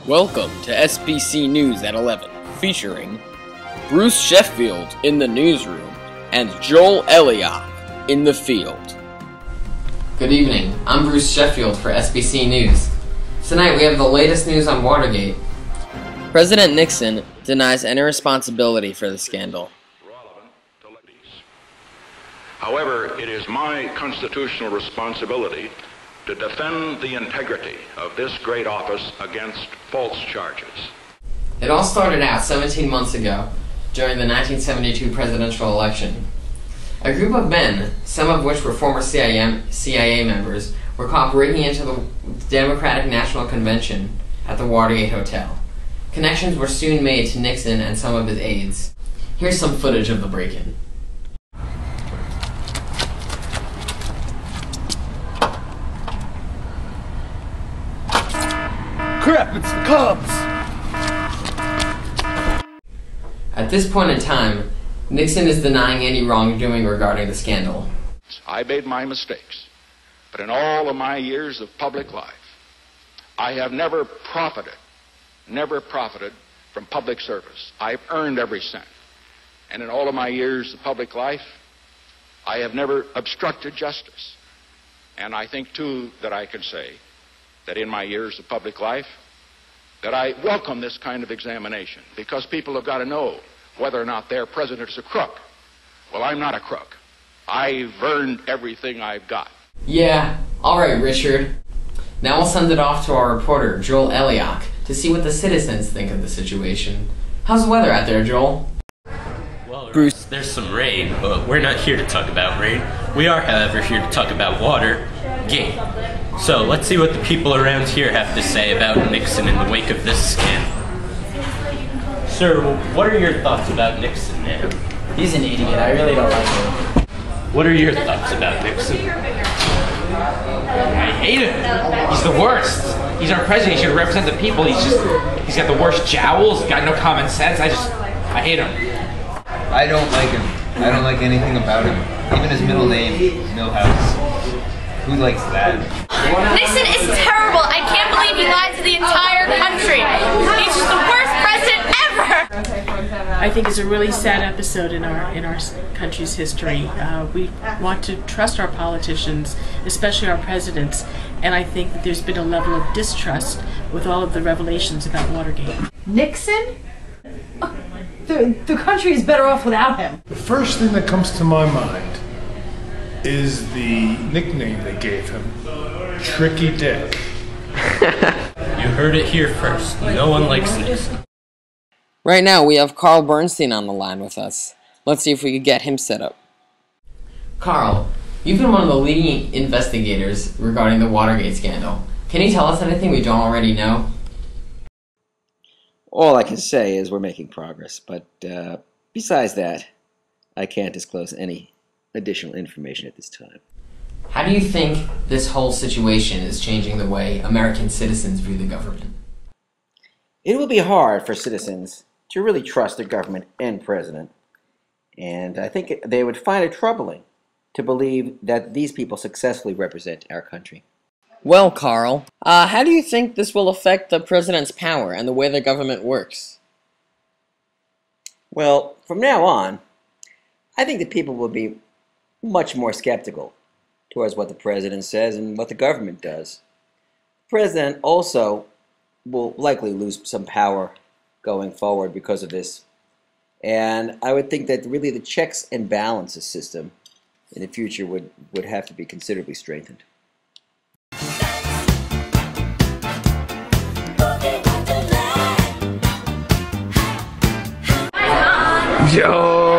Welcome to SBC News at 11, featuring Bruce Sheffield in the newsroom and Joel Elliott in the field. Good evening, I'm Bruce Sheffield for SBC News. Tonight we have the latest news on Watergate. President Nixon denies any responsibility for the scandal. However, it is my constitutional responsibility to defend the integrity of this great office against false charges. It all started out 17 months ago, during the 1972 presidential election. A group of men, some of which were former CIA members, were caught breaking into the Democratic National Convention at the Watergate Hotel. Connections were soon made to Nixon and some of his aides. Here's some footage of the break-in. Crap, it's the cops! At this point in time, Nixon is denying any wrongdoing regarding the scandal. I made my mistakes, but in all of my years of public life, I have never profited from public service. I've earned every cent. And in all of my years of public life, I have never obstructed justice. And I think, too, that I can say that in my years of public life, that I welcome this kind of examination, because people have got to know whether or not their president is a crook. Well, I'm not a crook. I've earned everything I've got. Yeah, all right, Richard. Now we'll send it off to our reporter, Joel Elliott, to see what the citizens think of the situation. How's the weather out there, Joel? Well, Bruce, there's some rain, but we're not here to talk about rain. We are, however, here to talk about Watergate. So let's see what the people around here have to say about Nixon in the wake of this scandal. Sir, what are your thoughts about Nixon, man? He's an idiot. I really don't like him. What are your thoughts about Nixon? I hate him. He's the worst. He's our president. He should represent the people. He's got the worst jowls. He's got no common sense. I hate him. I don't like him. I don't like anything about him. Even his middle name, Millhouse. Who likes that? Nixon is terrible. I can't believe he lied to the entire country. He's just the worst president ever. I think it's a really sad episode in our country's history. We want to trust our politicians, especially our presidents, and I think that there's been a level of distrust with all of the revelations about Watergate. Nixon? The country is better off without him. The first thing that comes to my mind is the nickname they gave him, Tricky Dick. You heard it here first. No one likes Nixon. Right now, we have Carl Bernstein on the line with us. Let's see if we could get him set up. Carl, you've been one of the leading investigators regarding the Watergate scandal. Can you tell us anything we don't already know? All I can say is we're making progress, but besides that, I can't disclose any additional information at this time. How do you think this whole situation is changing the way American citizens view the government? It will be hard for citizens to really trust their government and president, and I think they would find it troubling to believe that these people successfully represent our country. Well, Carl, how do you think this will affect the president's power and the way the government works? Well, from now on, I think that people will be much more skeptical towards what the president says and what the government does. The president also will likely lose some power going forward because of this. And I would think that really the checks and balances system in the future would have to be considerably strengthened. Yo!